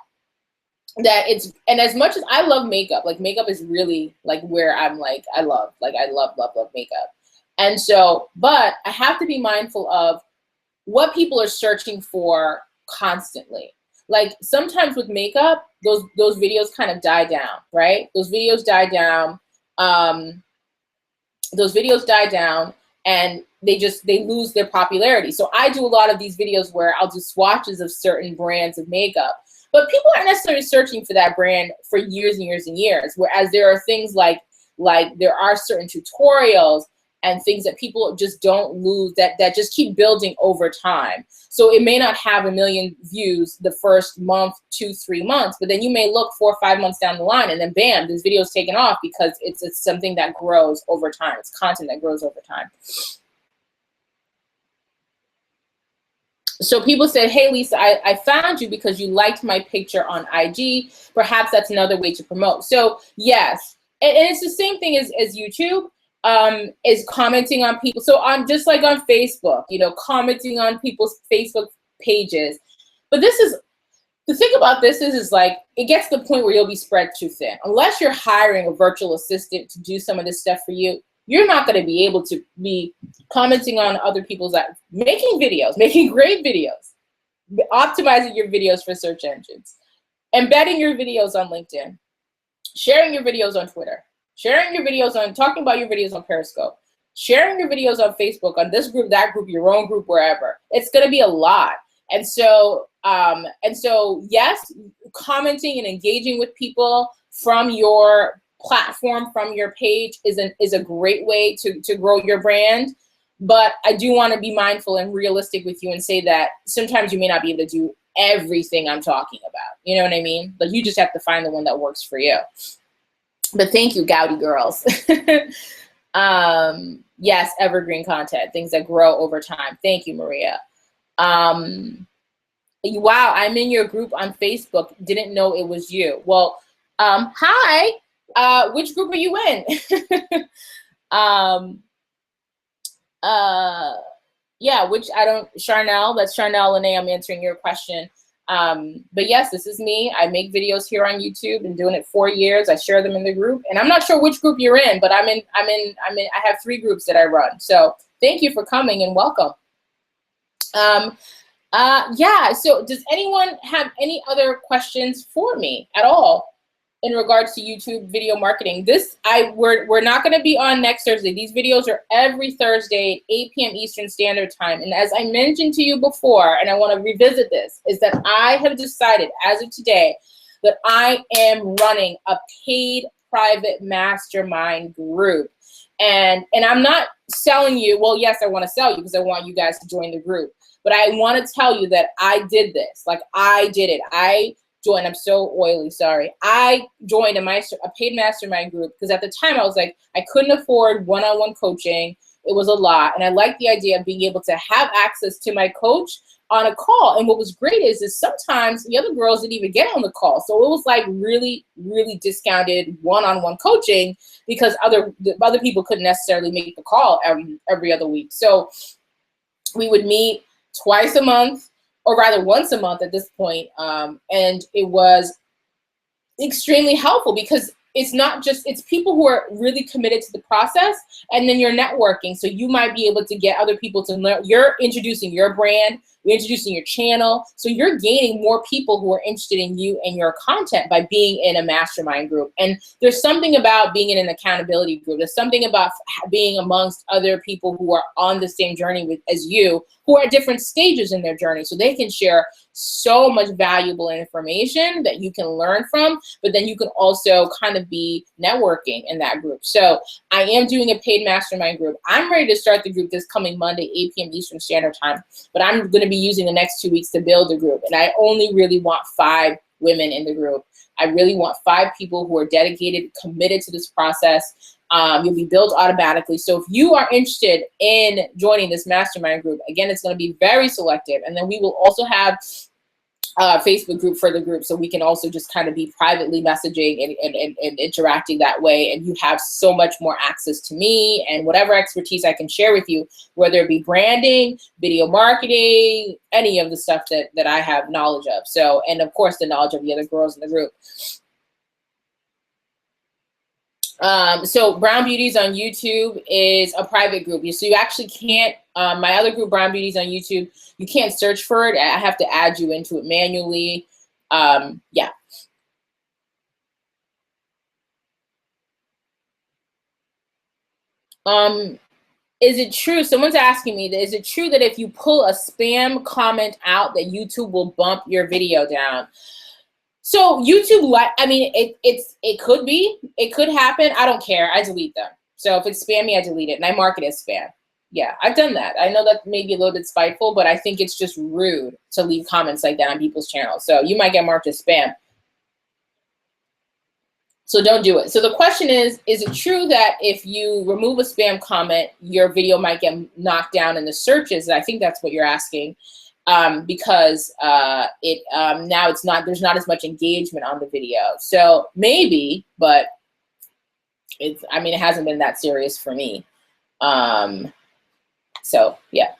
it's, and as much as I love makeup, like makeup is really like where I'm like, I love makeup. And so, but I have to be mindful of what people are searching for constantly. Like sometimes with makeup, those videos kind of die down, right? Those videos die down. And they lose their popularity. So I do a lot of these videos where I'll do swatches of certain brands of makeup, but people aren't necessarily searching for that brand for years and years and years. Whereas there are things like there are certain tutorials and things that people just don't lose, that just keep building over time. So it may not have 1 million views the first month, 2-3 months, but then you may look 4 or 5 months down the line and then bam, this video's taken off, because it's something that grows over time. It's content that grows over time. So people said, hey, Lisa, I found you because you liked my picture on IG. Perhaps that's another way to promote. So yes, and it's the same thing as YouTube. Is commenting on people. So on, just like on Facebook, you know, commenting on people's Facebook pages. But this is, the thing about this is like, it gets to the point where you'll be spread too thin. Unless you're hiring a virtual assistant to do some of this stuff for you, you're not going to be able to be commenting on other people's, making videos, making great videos, optimizing your videos for search engines, embedding your videos on LinkedIn, sharing your videos on Twitter, sharing your videos on, talking about your videos on Periscope, sharing your videos on Facebook, on this group, that group, your own group, wherever. It's going to be a lot. And so yes, commenting and engaging with people from your platform, from your page is a great way to grow your brand. But I do want to be mindful and realistic with you and say that sometimes you may not be able to do everything I'm talking about. You know what I mean? But you just have to find the one that works for you. But thank you, Goudy girls. Yes, evergreen content, things that grow over time. Thank you, Maria. Wow, I'm in your group on Facebook. Didn't know it was you. Well, hi. Which group are you in? Yeah, which I don't, Charnel, that's Charnel Lene, I'm answering your question. But yes, this is me. I make videos here on YouTube, been doing it 4 years. I share them in the group, and I'm not sure which group you're in, but I have 3 groups that I run. So thank you for coming and welcome. Yeah, so does anyone have any other questions for me at all in regards to YouTube video marketing? We're not going to be on next Thursday. These videos are every Thursday at 8 p.m. Eastern Standard Time. And as I mentioned to you before, and I want to revisit this, is that I have decided as of today that I am running a paid private mastermind group. And I'm not selling you, well, yes, I want to sell you because I want you guys to join the group. But I want to tell you that I did this. Like, I did it. I joined, I'm so oily, sorry. I joined a paid mastermind group because at the time I was like, I couldn't afford one-on-one coaching. It was a lot. And I liked the idea of being able to have access to my coach on a call. And what was great is sometimes the other girls didn't even get on the call. So it was like really, really discounted one-on-one coaching because other people couldn't necessarily make the call every other week. So we would meet twice a month, or rather once a month at this point. And it was extremely helpful because it's people who are really committed to the process, and then you're networking. So you might be able to get other people to learn. You're introducing your brand, you're introducing your channel. So you're gaining more people who are interested in you and your content by being in a mastermind group. And there's something about being in an accountability group. There's something about being amongst other people who are on the same journey as you, who are at different stages in their journey. So they can share so much valuable information that you can learn from, but then you can also kind of be networking in that group. So I am doing a paid mastermind group. I'm ready to start the group this coming Monday, 8 p.m. Eastern Standard Time, but I'm going to be using the next 2 weeks to build the group. And I only really want 5 women in the group. I really want 5 people who are dedicated, committed to this process. You'll be built automatically. So if you are interested in joining this mastermind group, again, it's going to be very selective. And then we will also have a Facebook group for the group, so we can also just kind of be privately messaging and interacting that way. And you have so much more access to me and whatever expertise I can share with you, whether it be branding, video marketing, any of the stuff that I have knowledge of. So, and of course, the knowledge of the other girls in the group. So Brown Beauties on YouTube is a private group. So you actually can't, my other group, Brown Beauties on YouTube, you can't search for it. I have to add you into it manually. Yeah. Is it true? Someone's asking me, is it true that if you pull a spam comment out that YouTube will bump your video down? So YouTube, I mean, it could be, it could happen. I don't care. I delete them. So if it's spammy, I delete it, and I mark it as spam. Yeah, I've done that. I know that may be a little bit spiteful, but I think it's just rude to leave comments like that on people's channels. So you might get marked as spam. So don't do it. So the question is it true that if you remove a spam comment, your video might get knocked down in the searches? And I think that's what you're asking. Because now there's not as much engagement on the video. So maybe, but it hasn't been that serious for me. So yeah.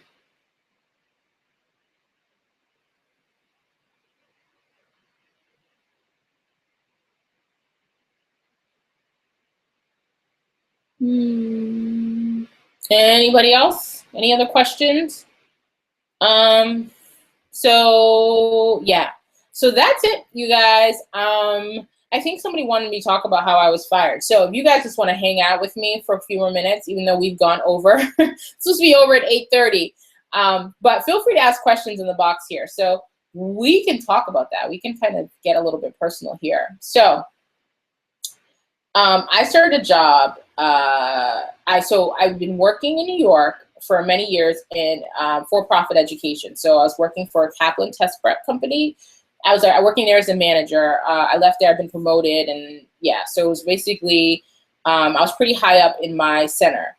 Anybody else? Any other questions? So yeah, so that's it, you guys. I think somebody wanted me to talk about how I was fired. So if you guys just want to hang out with me for a few more minutes, even though we've gone over, it's supposed to be over at 8:30. But feel free to ask questions in the box here. So we can talk about that. We can kind of get a little bit personal here. So I started a job. I've been working in New York for many years in for-profit education. So I was working for a Kaplan test prep company. I was working there as a manager. I left there, I've been promoted, and yeah, so it was basically, I was pretty high up in my center,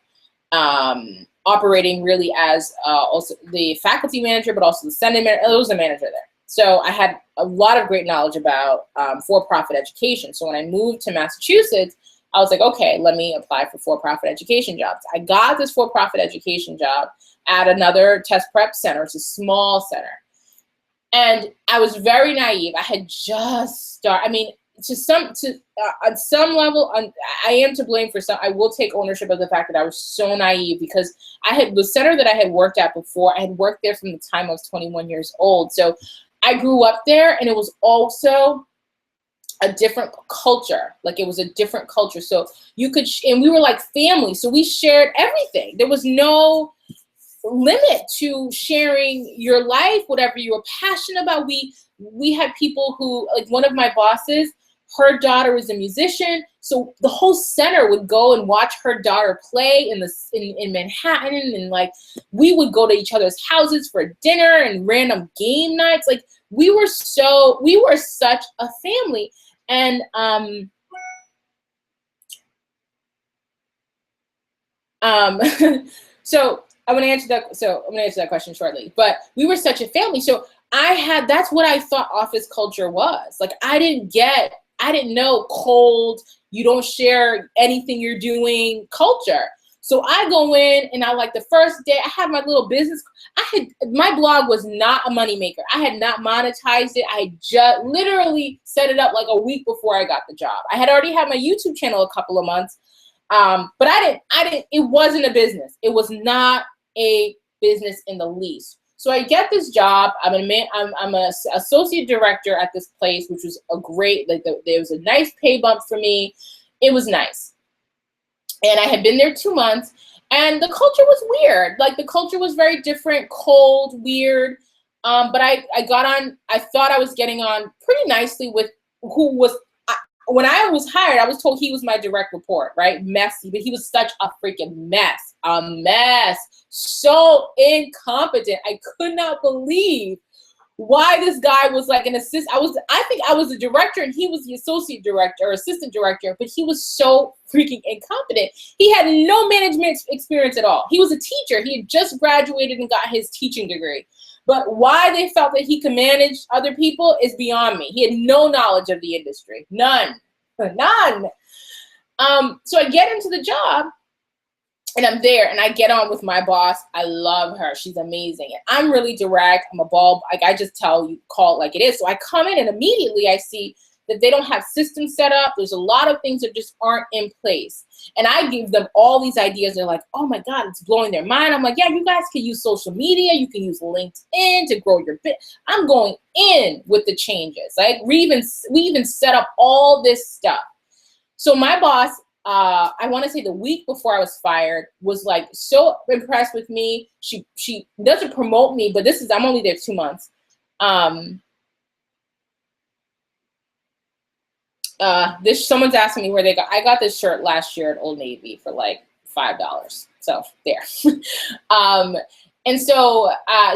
operating really as also the faculty manager, but also the Senate manager. I was a manager there. So I had a lot of great knowledge about for-profit education. So when I moved to Massachusetts, I was like, okay, let me apply for for-profit education jobs. I got this for-profit education job at another test prep center. It's a small center. And I was very naive. I had just started. I mean, on some level, I am to blame for some. I will take ownership of the fact that I was so naive, because the center that I had worked at before, I had worked there from the time I was 21 years old. So I grew up there, and it was also a different culture. Like, it was a different culture. So and we were like family. So we shared everything. There was no limit to sharing your life, whatever you were passionate about. We had people who, like, one of my bosses, her daughter was a musician, so the whole center would go and watch her daughter play in Manhattan, and like we would go to each other's houses for dinner and random game nights. Like, we were such a family. And so I'm gonna answer that question shortly. But we were such a family. So that's what I thought office culture was. Like, I didn't know cold, you don't share anything you're doing culture. So I go in, and the first day I had my little business. My blog was not a moneymaker. I had not monetized it. I had just literally set it up like a week before I got the job. I had already had my YouTube channel a couple of months. But it wasn't a business. It was not a business in the least. So I get this job. I'm an associate director at this place, which was there was a nice pay bump for me. It was nice. And I had been there 2 months, and the culture was weird. Like, the culture was very different, cold, weird. But I thought I was getting on pretty nicely with who was, when I was hired, I was told he was my direct report, right? Messy, but he was such a freaking mess. A mess. So incompetent. I could not believe why this guy was like an assistant. I think I was the director, and he was the associate director or assistant director, but he was so freaking incompetent. He had no management experience at all. He was a teacher. He had just graduated and got his teaching degree. But why they felt that he could manage other people is beyond me. He had no knowledge of the industry. None. So I get into the job, and I'm there, and I get on with my boss. I love her. She's amazing. And I'm really direct. I'm a bulb. Like, I just tell you, call it like it is. So I come in, and immediately I see that they don't have systems set up. There's a lot of things that just aren't in place. And I give them all these ideas. They're like, oh my God, it's blowing their mind. I'm like, yeah, you guys can use social media. You can use LinkedIn to grow your business. I'm going in with the changes. Like, we even set up all this stuff. So my boss, I want to say the week before I was fired, was like so impressed with me. She doesn't promote me, but I'm only there 2 months. Someone's asking me where I got this shirt last year at Old Navy for like $5. So there. And so, I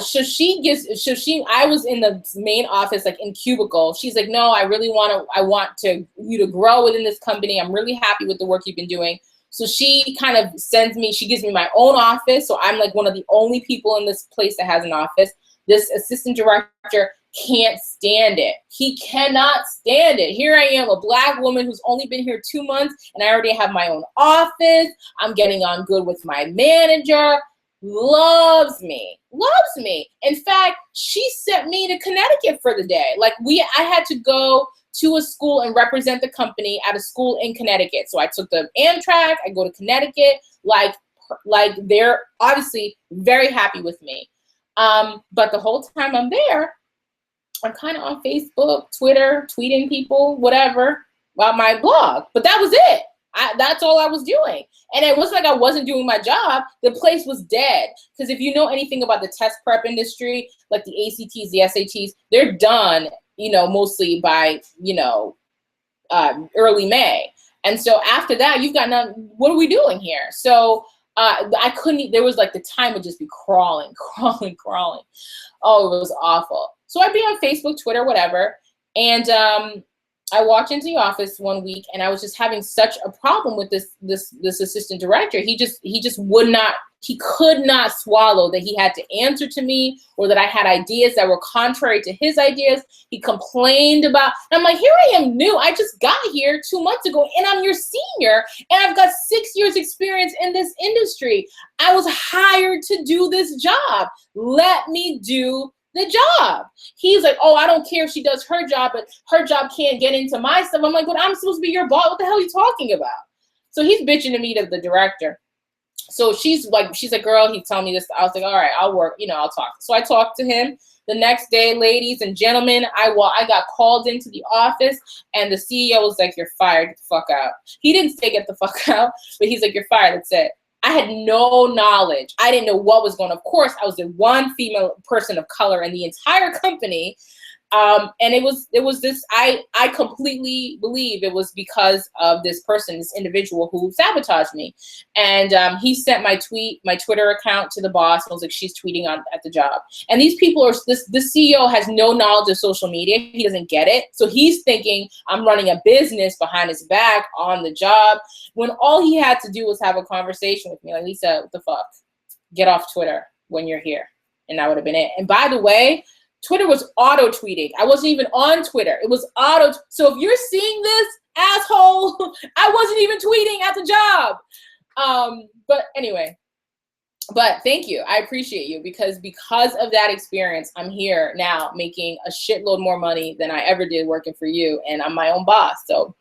was in the main office, like in cubicle. She's like, no, I want you to grow within this company. I'm really happy with the work you've been doing. So she kind of she gives me my own office. So I'm like one of the only people in this place that has an office. This assistant director can't stand it. He cannot stand it. Here I am, a Black woman who's only been here 2 months, and I already have my own office. I'm getting on good with my manager. Loves me. In fact, she sent me to Connecticut for the day. Like, I had to go to a school and represent the company at a school in Connecticut. So I took the Amtrak. I go to Connecticut. Like they're obviously very happy with me. But the whole time I'm there, I'm kind of on Facebook, Twitter, tweeting people, whatever, about my blog. But that was it. That's all I was doing. And it wasn't like I wasn't doing my job. The place was dead. Because if you know anything about the test prep industry, like the ACTs, the SATs, they're done, mostly by, early May. And so after that, you've got none. What are we doing here? So I couldn't, there was like the time would just be crawling. Oh, it was awful. So I'd be on Facebook, Twitter, whatever. And I walked into the office one week, and I was just having such a problem with this assistant director. He could not swallow that he had to answer to me, or that I had ideas that were contrary to his ideas. He complained about, and I'm like, here I am new. I just got here 2 months ago, and I'm your senior, and I've got 6 years experience in this industry. I was hired to do this job. Let me do the job. He's like, oh, I don't care if she does her job, but her job can't get into my stuff. I'm like, but I'm supposed to be your boss. What the hell are you talking about? So he's bitching to me to the director. So she's like, girl, he's telling me this. I was like, all right, I'll work, I'll talk. So I talked to him. The next day, ladies and gentlemen, I got called into the office, and the CEO was like, you're fired, get the fuck out. He didn't say get the fuck out, but he's like, you're fired, that's it. I had no knowledge. I didn't know what was going on. Of course, I was the one female person of color in the entire company. And it was this, I completely believe it was because of this person, this individual who sabotaged me. And he sent my Twitter account to the boss. I was like, she's tweeting at the job. And these people the CEO has no knowledge of social media. He doesn't get it. So he's thinking I'm running a business behind his back on the job, when all he had to do was have a conversation with me. Like, Lisa, what the fuck? Get off Twitter when you're here. And that would have been it. And by the way, Twitter was auto-tweeting. I wasn't even on Twitter. It was auto. So if you're seeing this, asshole, I wasn't even tweeting at the job. But anyway, but thank you. I appreciate you because of that experience, I'm here now making a shitload more money than I ever did working for you. And I'm my own boss. So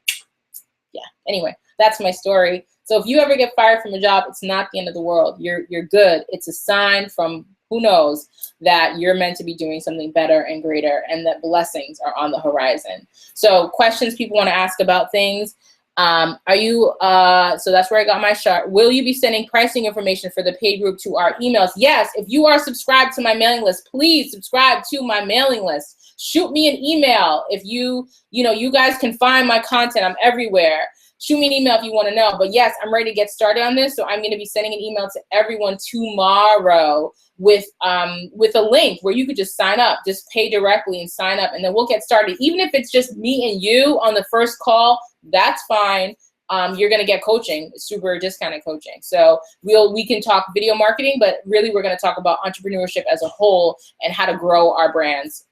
yeah, anyway, that's my story. So if you ever get fired from a job, it's not the end of the world. You're good. It's a sign from who knows that you're meant to be doing something better and greater, and that blessings are on the horizon. So questions people want to ask about things. So that's where I got my shot. Will you be sending pricing information for the paid group to our emails? Yes. If you are subscribed to my mailing list, please subscribe to my mailing list. Shoot me an email. If you guys can find my content, I'm everywhere. Shoot me an email if you want to know. But yes, I'm ready to get started on this. So I'm going to be sending an email to everyone tomorrow with a link where you could just sign up, just pay directly and sign up, and then we'll get started. Even if it's just me and you on the first call, that's fine. You're going to get coaching, super discounted coaching. So we can talk video marketing, but really we're going to talk about entrepreneurship as a whole and how to grow our brands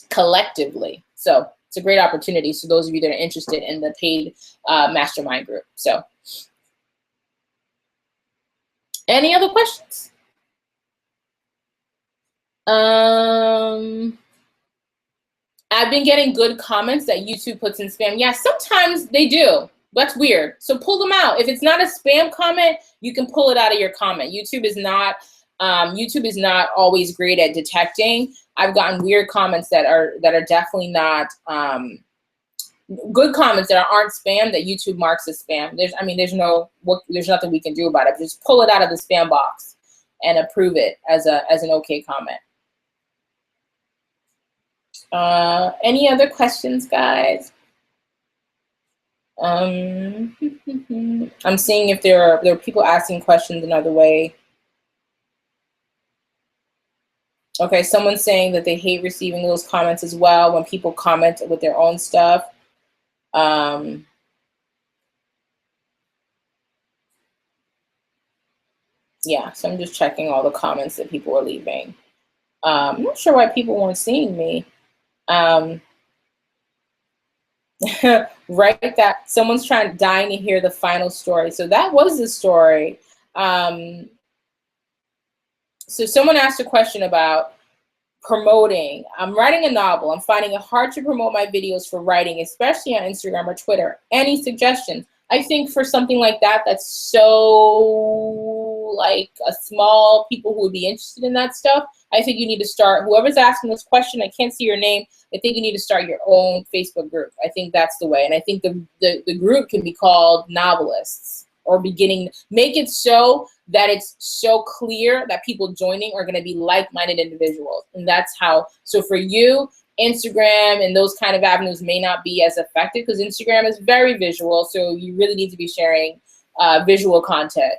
collectively. So it's a great opportunity. So those of you that are interested in the paid mastermind group. So any other questions? I've been getting good comments that YouTube puts in spam. Yeah, sometimes they do. That's weird. So pull them out. If it's not a spam comment, you can pull it out of your comment. YouTube is not always great at detecting. I've gotten weird comments that are definitely not good comments that aren't spam that YouTube marks as spam. There's nothing we can do about it. Just pull it out of the spam box and approve it as an okay comment. Any other questions, guys? I'm seeing if there are people asking questions another way. Okay, someone's saying that they hate receiving those comments as well when people comment with their own stuff. Yeah, so I'm just checking all the comments that people are leaving. I'm not sure why people weren't seeing me. Right, that someone's dying to hear the final story. So that was the story. So someone asked a question about promoting. I'm writing a novel. I'm finding it hard to promote my videos for writing, especially on Instagram or Twitter. Any suggestions? I think for something like that, that's so like a small people who would be interested in that stuff, I think you need to start, whoever's asking this question, I can't see your name, I think you need to start your own Facebook group. I think that's the way. And I think the group can be called Novelists, or make it so that it's so clear that people joining are going to be like-minded individuals. And that's how, so for you, Instagram and those kind of avenues may not be as effective because Instagram is very visual. So you really need to be sharing visual content.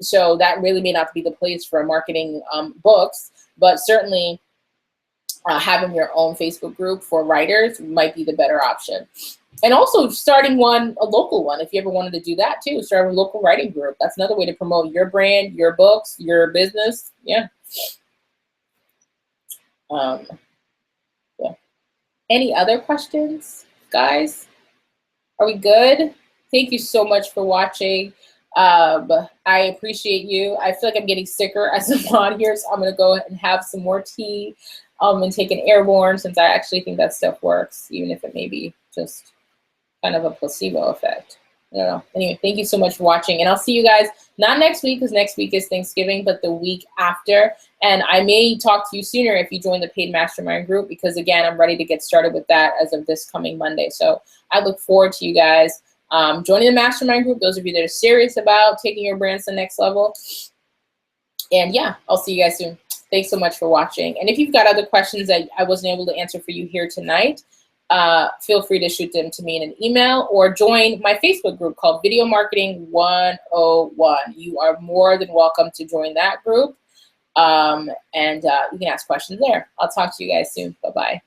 So that really may not be the place for marketing books, but certainly having your own Facebook group for writers might be the better option. And also starting a local one, if you ever wanted to do that too, start a local writing group. That's another way to promote your brand, your books, your business. Yeah. Yeah. Any other questions, guys? Are we good? Thank you so much for watching. I appreciate you. I feel like I'm getting sicker as I'm on here, so I'm gonna go and have some more tea and take an airborne, since I actually think that stuff works, even if it may be just kind of a placebo effect. I don't know. Anyway, thank you so much for watching, and I'll see you guys not next week, because next week is Thanksgiving, but the week after. And I may talk to you sooner if you join the paid mastermind group, because again, I'm ready to get started with that as of this coming Monday. So I look forward to you guys joining the mastermind group, those of you that are serious about taking your brands to the next level. And yeah, I'll see you guys soon. Thanks so much for watching. And if you've got other questions that I wasn't able to answer for you here tonight, feel free to shoot them to me in an email, or join my Facebook group called Video Marketing 101. You are more than welcome to join that group. And you can ask questions there. I'll talk to you guys soon. Bye-bye.